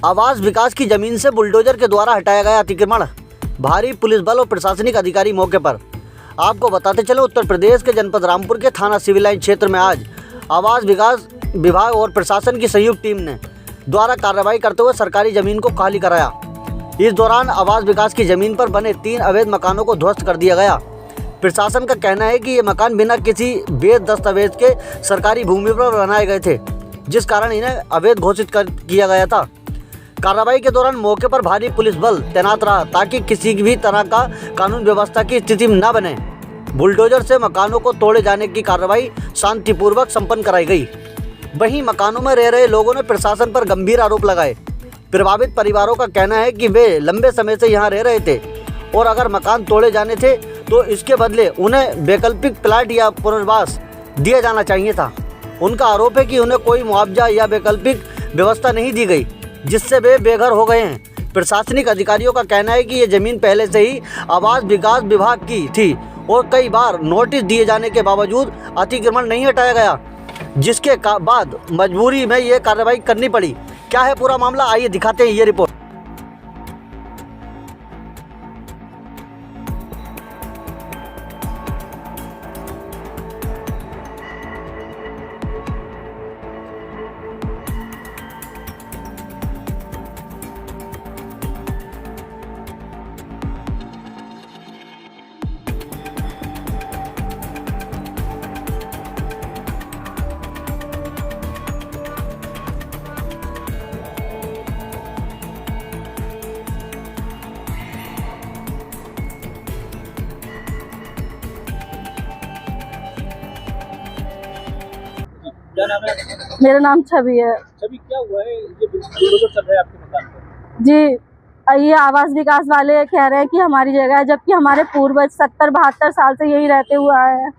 आवास विकास की जमीन से बुलडोजर के द्वारा हटाया गया अतिक्रमण, भारी पुलिस बल और प्रशासनिक अधिकारी मौके पर। आपको बताते चले, उत्तर प्रदेश के जनपद रामपुर के थाना सिविल लाइन क्षेत्र में आज आवास विकास विभाग और प्रशासन की संयुक्त टीम ने द्वारा कार्रवाई करते हुए सरकारी जमीन को खाली कराया। इस दौरान आवास विकास की जमीन पर बने 3 अवैध मकानों को ध्वस्त कर दिया गया। प्रशासन का कहना है कि ये मकान बिना किसी वैध दस्तावेज के सरकारी भूमि पर बनाए गए थे, जिस कारण इन्हें अवैध घोषित किया गया था। कार्रवाई के दौरान मौके पर भारी पुलिस बल तैनात रहा ताकि किसी भी तरह का कानून व्यवस्था की स्थिति न बने। बुलडोजर से मकानों को तोड़े जाने की कार्रवाई शांतिपूर्वक संपन्न कराई गई। वहीं मकानों में रह रहे लोगों ने प्रशासन पर गंभीर आरोप लगाए। प्रभावित परिवारों का कहना है कि वे लंबे समय से यहां रह रहे थे और अगर मकान तोड़े जाने थे तो इसके बदले उन्हें वैकल्पिक प्लाट या पुनर्वास दिया जाना चाहिए था। उनका आरोप है कि उन्हें कोई मुआवजा या वैकल्पिक व्यवस्था नहीं दी गई, जिससे वे बेघर हो गए हैं। प्रशासनिक अधिकारियों का कहना है कि ये जमीन पहले से ही आवास विकास विभाग की थी और कई बार नोटिस दिए जाने के बावजूद अतिक्रमण नहीं हटाया गया, जिसके बाद मजबूरी में ये कार्रवाई करनी पड़ी। क्या है पूरा मामला, आइए दिखाते हैं ये रिपोर्ट। क्या नाम है? मेरा नाम छवि है। छवि, क्या हुआ है? ये बुलडोजर चल रहा है आपके मकान पर? जी, ये आवास विकास वाले कह रहे हैं कि हमारी जगह है, जबकि हमारे पूर्वज 70-72 साल से यही रहते हुए आए हैं।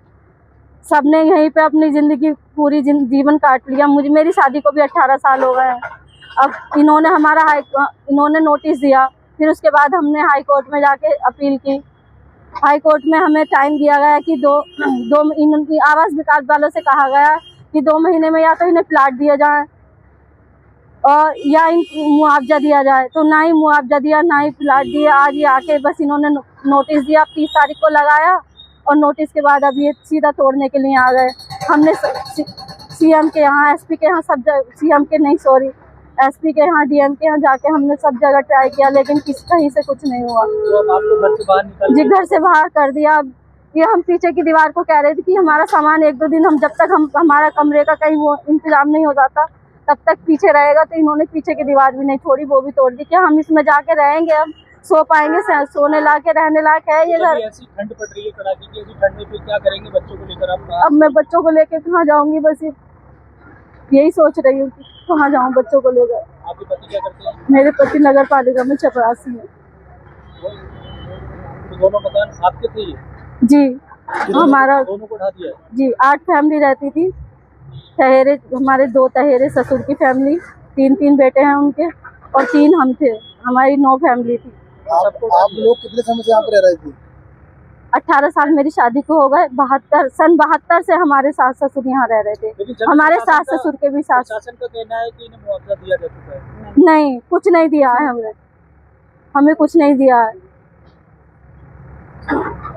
सबने यहीं पे अपनी ज़िंदगी पूरी जीवन काट लिया। मेरी शादी को भी 18 साल हो गए हैं। अब इन्होंने नोटिस दिया, फिर उसके बाद हमने हाई कोर्ट में जाके अपील की। हाई कोर्ट में हमें टाइम दिया गया कि इनकी आवास विकास वालों से कहा गया कि 2 महीने में या तो इन्हें प्लाट दिया जाए और या मुआवजा दिया जाए, तो ना ही मुआवजा दिया ना ही प्लाट दिया। आज ये आके बस इन्होंने नोटिस दिया, 30 तारीख को लगाया और नोटिस के बाद अब ये सीधा तोड़ने के लिए आ गए। हमने सीएम के यहाँ, एसपी के यहाँ, सब सीएम के नहीं सॉरी एसपी के यहाँ, डीएम के यहाँ जाके हमने सब जगह ट्राई किया, लेकिन कहीं से कुछ नहीं हुआ। तो अब आपको घर से बाहर निकाल जी, घर से बाहर कर दिया। ये हम पीछे की दीवार को कह रहे थे कि हमारा सामान 1-2 दिन जब तक हमारा कमरे का कहीं वो इंतजाम नहीं हो जाता तब तक पीछे रहेगा, तो इन्होंने पीछे की दीवार भी नहीं छोड़ी, वो भी तोड़ दी। क्या हम इसमें जाके रहेंगे? अब सो पाएंगे? सोने लायक रहने लायक है ये घर? ऐसी ठंड पड़ रही है, कड़ाके की ऐसी ठंड में फिर क्या करेंगे बच्चों को लेकर आप? अब मैं बच्चों को लेकर कहाँ जाऊंगी? बस यही सोच रही हूँ कि कहाँ जाऊँ बच्चों को लेकर। आपके पति क्या करते हैं? मेरे पति नगर पालिका में चपरासी है। तो दोनों मकान आपके थे ये? जी, हमारा दोनों को उठा दिया? जी, 8 फैमिली रहती थी। तहेरे, हमारे 2 तहेरे ससुर की फैमिली, 3 बेटे हैं उनके और 3 हम थे। हमारी 9 फैमिली थी। आप लोग कितने समय से यहाँ पे रह रहे थे? 18 साल मेरी शादी को हो गए। 72 से हमारे सास ससुर यहाँ रह रहे थे। हमारे सास ससुर के भी सास। प्रशासन का कहना है कि इन्हें मुआवजा दिया जा चुका है। नहीं, कुछ नहीं दिया है हमें कुछ नहीं दिया है।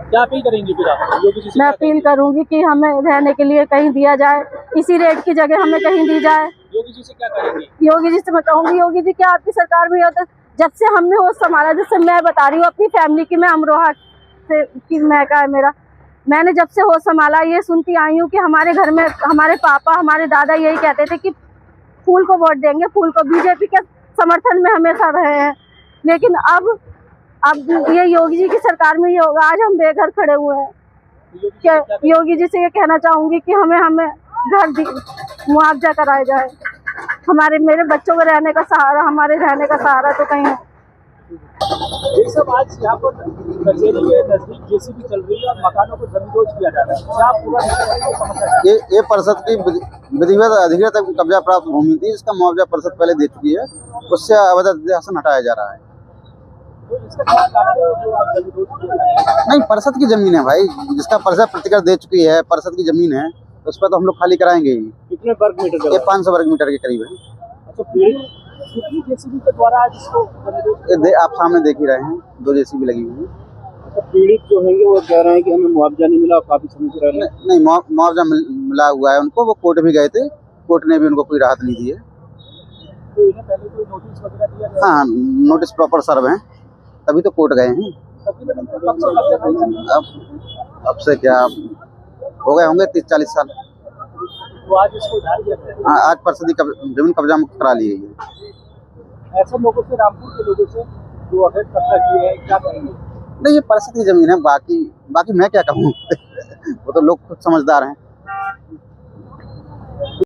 क्या अपील करेंगी फिर आप? मैं अपील करूंगी कि हमें रहने के लिए कहीं दिया जाए, इसी रेट की जगह हमें कहीं दी जाए। योगी जी से क्या करेंगे? योगी जी से मैं कहूँगी, योगी जी क्या आपकी सरकार में होता, जब से हमने होश संभाला, जैसे मैं बता रही हूँ अपनी फैमिली की, मैं अमरोहा से कि मैं का है मेरा, मैंने जब से होश संभाला ये सुनती आई हूँ कि हमारे घर में हमारे पापा हमारे दादा यही कहते थे कि फूल को वोट देंगे, फूल को। बीजेपी के समर्थन में हमेशा रहे हैं, लेकिन अब ये योगी जी की सरकार में ही होगा। आज हम बेघर खड़े हुए हैं। योगी जी से ये कहना चाहूँगी कि हमें घर मुआवजा कराया जाए। मेरे बच्चों को रहने का सहारा, हमारे रहने का सहारा तो कहीं है। ये सब आज यहाँ पर कचेरी के नजदीक जेसीबी चल रही है और मकानों को जमींदोज किया जा रहा है। क्या पूरा समस्या? ये परिषद की विधिवत अधिकृत कब्जा प्राप्त भूमि थी, इसका मुआवजा परिषद पहले दे चुकी है, उससे अवैध शासन हटाया जा रहा है। तो इसका क्या कारण है जो आप जमींदोज किए जा रहे हैं? नहीं, परिषद की जमीन है भाई, जिसका परिषद प्रतिकर दे चुकी है, परिषद की जमीन है, उस पर तो हम लोग खाली कराएंगे ही। कितने वर्ग मीटर? ये 500 वर्ग मीटर के करीब है। अच्छा, कितनी जेसीबी के द्वारा आज इसको जमींदोज आप सामने देख ही रहे हैं, 2 जेसीबी लगी हुई है। पीड़ित जो होंगे वो कह रहे हैं कि हमें मुआवजा नहीं मिला और काफी समय से रह रहे हैं। नहीं, मुआवजा मिला हुआ है उनको, वो कोर्ट भी गए थे, कोर्ट ने भी उनको कोई राहत नहीं दी है। तो इन्हें पहले कोई नोटिस वगैरह दिया गया? हाँ, नोटिस प्रॉपर सर्व है, तभी तो कोर्ट गए हैं। तकरीबन इनको कब से कब्जा करेंगे? अब से क्या हो गए होंगे 30-40 साल। तो आज इसको उधार दिया गया। हाँ, आज परसदी जमीन कब्जा मुक्त करा ली गई है। ऐसे लोगों से, रामपुर के लोगों से जो अवैध कब्जा किए हैं, क्या करेंगे? नहीं, ये परसदी जमीन है, बाकी मैं क्या कहूँ वो तो लोग खुद समझदार हैं।